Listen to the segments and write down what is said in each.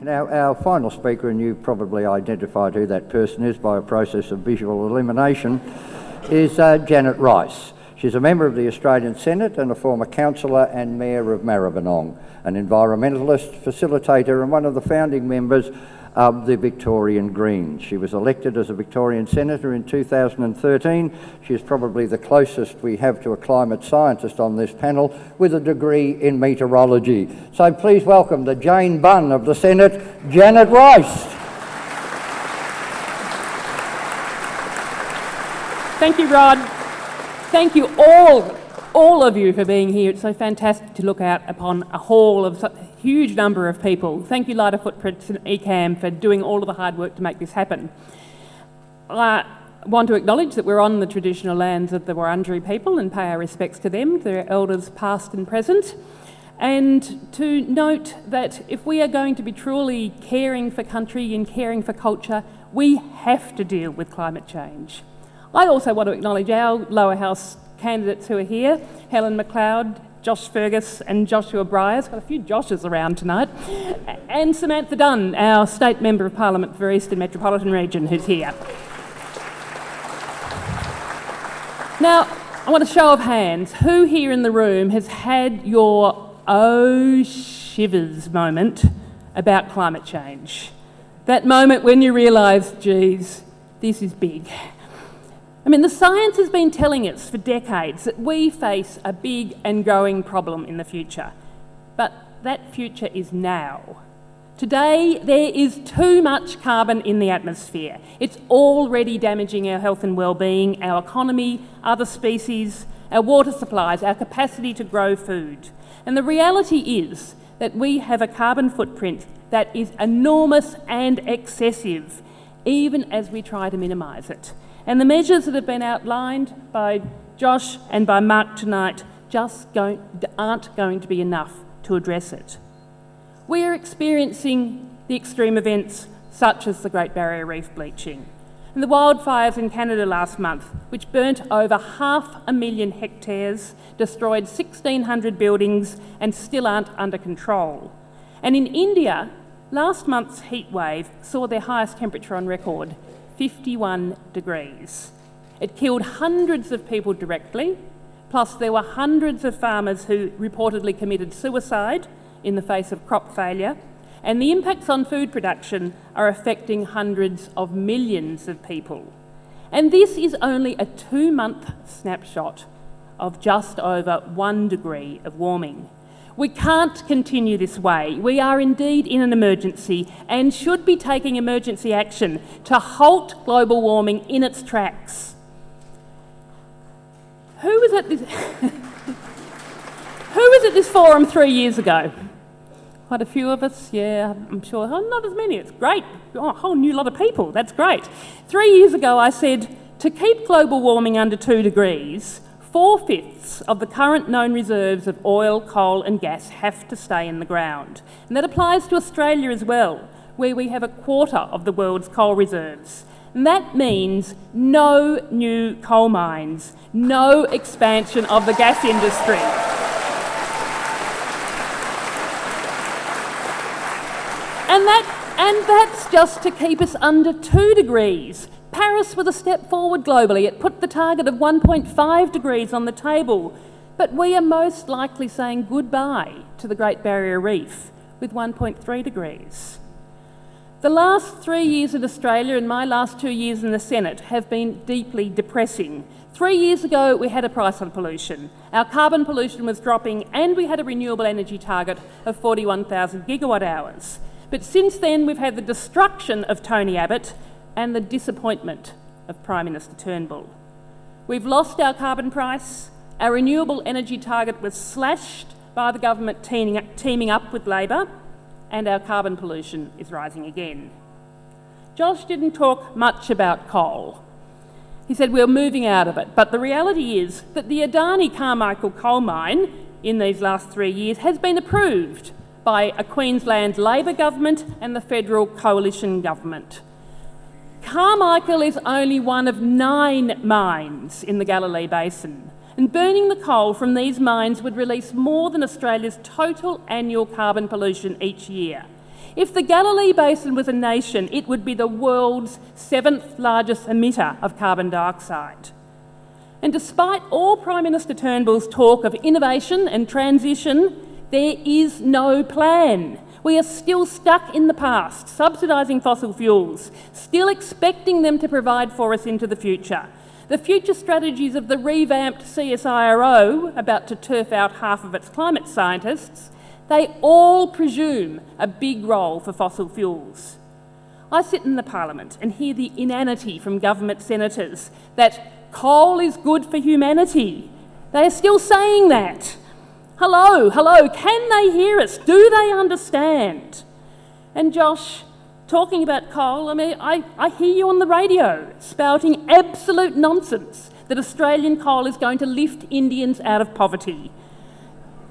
Now, our final speaker, and you probably identified who that person is by a process of visual elimination, is Janet Rice. She's a member of the Australian Senate and a former councillor and mayor of Maribyrnong, an environmentalist, facilitator and one of the founding members of the Victorian Greens. She was elected as a Victorian Senator in 2013. She is probably the closest we have to a climate scientist on this panel with a degree in meteorology. So please welcome the Jane Bunn of the Senate, Janet Rice. Thank you, Rod. Thank you all of you for being here. It's so fantastic to look out upon a hall of such a huge number of people. Thank you, Lighter Footprints and ECAM, for doing all of the hard work to make this happen. I want to acknowledge that we're on the traditional lands of the Wurundjeri people and pay our respects to them, their elders past and present, and to note that if we are going to be truly caring for country and caring for culture, we have to deal with climate change. I also want to acknowledge our lower house candidates who are here, Helen McLeod, Josh Fergus and Joshua Bryers, got a few Joshes around tonight, and Samantha Dunn, our State Member of Parliament for Eastern Metropolitan Region, who's here. Now, I want a show of hands. Who here in the room has had your oh shivers moment about climate change? That moment when you realise, geez, this is big. I mean, the science has been telling us for decades that we face a big and growing problem in the future. But that future is now. Today, there is too much carbon in the atmosphere. It's already damaging our health and well-being, our economy, other species, our water supplies, our capacity to grow food. And the reality is that we have a carbon footprint that is enormous and excessive, even as we try to minimise it. And the measures that have been outlined by Josh and by Mark tonight just aren't going to be enough to address it. We are experiencing the extreme events such as the Great Barrier Reef bleaching and the wildfires in Canada last month, which burnt over 500,000 hectares, destroyed 1,600 buildings and still aren't under control. And in India, last month's heat wave saw their highest temperature on record, 51 degrees. It killed hundreds of people directly, plus there were hundreds of farmers who reportedly committed suicide in the face of crop failure, and the impacts on food production are affecting hundreds of millions of people. And this is only a 2-month snapshot of just over 1 degree of warming. We can't continue this way. We are indeed in an emergency and should be taking emergency action to halt global warming in its tracks. Who was at this forum 3 years ago? Quite a few of us, yeah, I'm sure. Oh, not as many, it's great. Oh, a whole new lot of people, that's great. 3 years ago I said, to keep global warming under 2 degrees, 4/5 of the current known reserves of oil, coal and gas have to stay in the ground. And that applies to Australia as well, where we have 1/4 of the world's coal reserves. And that means no new coal mines, no expansion of the gas industry. And that's just to keep us under 2 degrees. Paris was a step forward globally. It put the target of 1.5 degrees on the table. But we are most likely saying goodbye to the Great Barrier Reef with 1.3 degrees. The last 3 years in Australia and my last 2 years in the Senate have been deeply depressing. 3 years ago, we had a price on pollution. Our carbon pollution was dropping and we had a renewable energy target of 41,000 gigawatt hours. But since then, we've had the destruction of Tony Abbott and the disappointment of Prime Minister Turnbull. We've lost our carbon price, our renewable energy target was slashed by the government teaming up with Labor, and our carbon pollution is rising again. Josh didn't talk much about coal. He said we're moving out of it, but the reality is that the Adani Carmichael coal mine in these last 3 years has been approved by a Queensland Labor government and the federal coalition government. Carmichael is only one of 9 mines in the Galilee Basin, and burning the coal from these mines would release more than Australia's total annual carbon pollution each year. If the Galilee Basin was a nation, it would be the world's 7th largest emitter of carbon dioxide. And despite all Prime Minister Turnbull's talk of innovation and transition, there is no plan. We are still stuck in the past, subsidising fossil fuels, still expecting them to provide for us into the future. The future strategies of the revamped CSIRO, about to turf out half of its climate scientists, they all presume a big role for fossil fuels. I sit in the Parliament and hear the inanity from government senators that coal is good for humanity. They are still saying that. Hello, can they hear us? Do they understand? And Josh, talking about coal, I hear you on the radio spouting absolute nonsense that Australian coal is going to lift Indians out of poverty.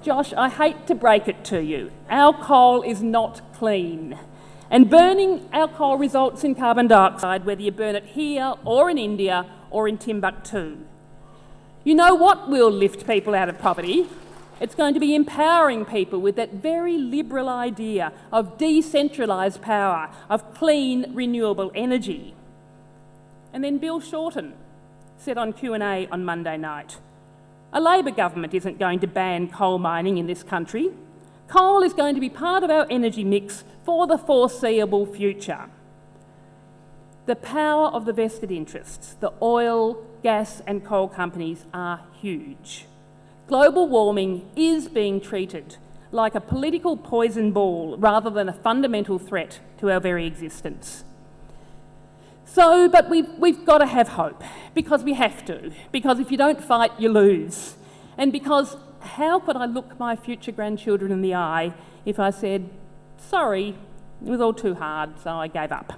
Josh, I hate to break it to you, our coal is not clean. And burning our coal results in carbon dioxide, whether you burn it here or in India or in Timbuktu. You know what will lift people out of poverty? It's going to be empowering people with that very liberal idea of decentralised power, of clean, renewable energy. And then Bill Shorten said on Q&A on Monday night, a Labor government isn't going to ban coal mining in this country. Coal is going to be part of our energy mix for the foreseeable future. The power of the vested interests, the oil, gas and coal companies are huge. Global warming is being treated like a political poison ball rather than a fundamental threat to our very existence. But we've got to have hope, because we have to, because if you don't fight, you lose. And because how could I look my future grandchildren in the eye if I said, sorry, it was all too hard, so I gave up?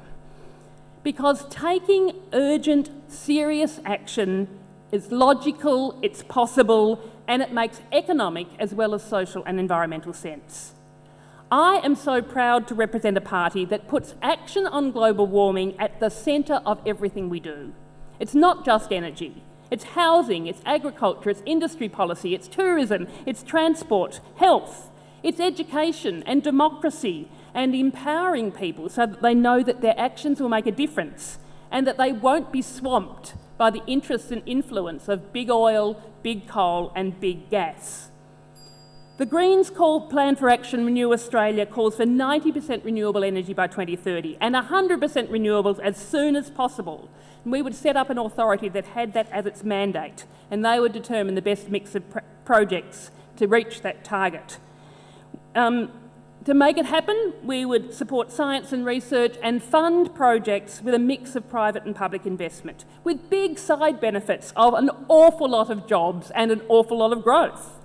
Because taking urgent, serious action is logical, it's possible, and it makes economic as well as social and environmental sense. I am so proud to represent a party that puts action on global warming at the centre of everything we do. It's not just energy, it's housing, it's agriculture, it's industry policy, it's tourism, it's transport, health, it's education and democracy, and empowering people so that they know that their actions will make a difference and that they won't be swamped by the interests and influence of big oil, big coal and big gas. The Greens Plan for Action Renew Australia calls for 90% renewable energy by 2030 and 100% renewables as soon as possible. And we would set up an authority that had that as its mandate, and they would determine the best mix of projects to reach that target. To make it happen, we would support science and research and fund projects with a mix of private and public investment, with big side benefits of an awful lot of jobs and an awful lot of growth.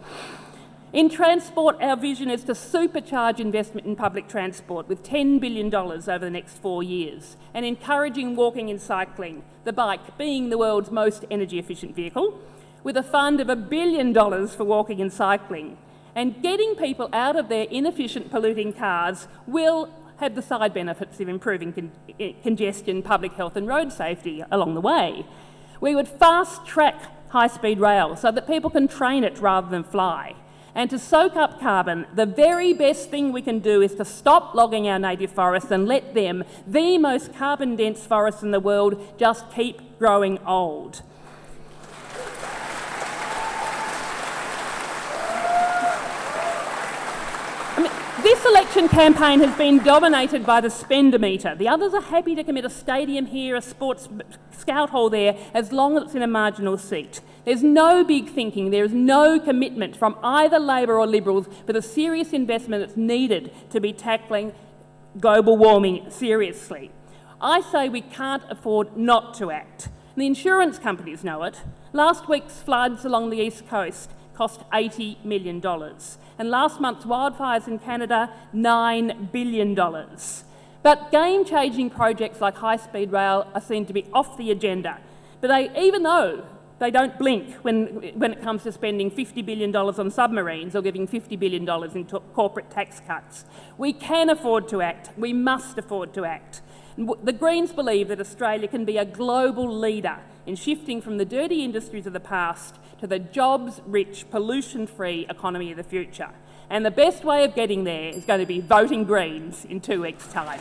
In transport, our vision is to supercharge investment in public transport with $10 billion over the next 4 years, and encouraging walking and cycling, the bike being the world's most energy-efficient vehicle, with a fund of $1 billion for walking and cycling. And getting people out of their inefficient, polluting cars will have the side benefits of improving congestion, public health and road safety along the way. We would fast-track high-speed rail so that people can train it rather than fly. And to soak up carbon, the very best thing we can do is to stop logging our native forests and let them, the most carbon-dense forests in the world, just keep growing old. This election campaign has been dominated by the spend-o-meter. The others are happy to commit a stadium here, a sports scout hall there, as long as it's in a marginal seat. There's no big thinking, there is no commitment from either Labor or Liberals for the serious investment that's needed to be tackling global warming seriously. I say we can't afford not to act. The insurance companies know it. Last week's floods along the East Coast cost $80 million. And last month's wildfires in Canada, $9 billion. But game-changing projects like high-speed rail are seen to be off the agenda. But even though they don't blink when it comes to spending $50 billion on submarines or giving $50 billion in corporate tax cuts, we can afford to act. We must afford to act. The Greens believe that Australia can be a global leader in shifting from the dirty industries of the past to the jobs-rich, pollution-free economy of the future. And the best way of getting there is going to be voting Greens in 2 weeks' time.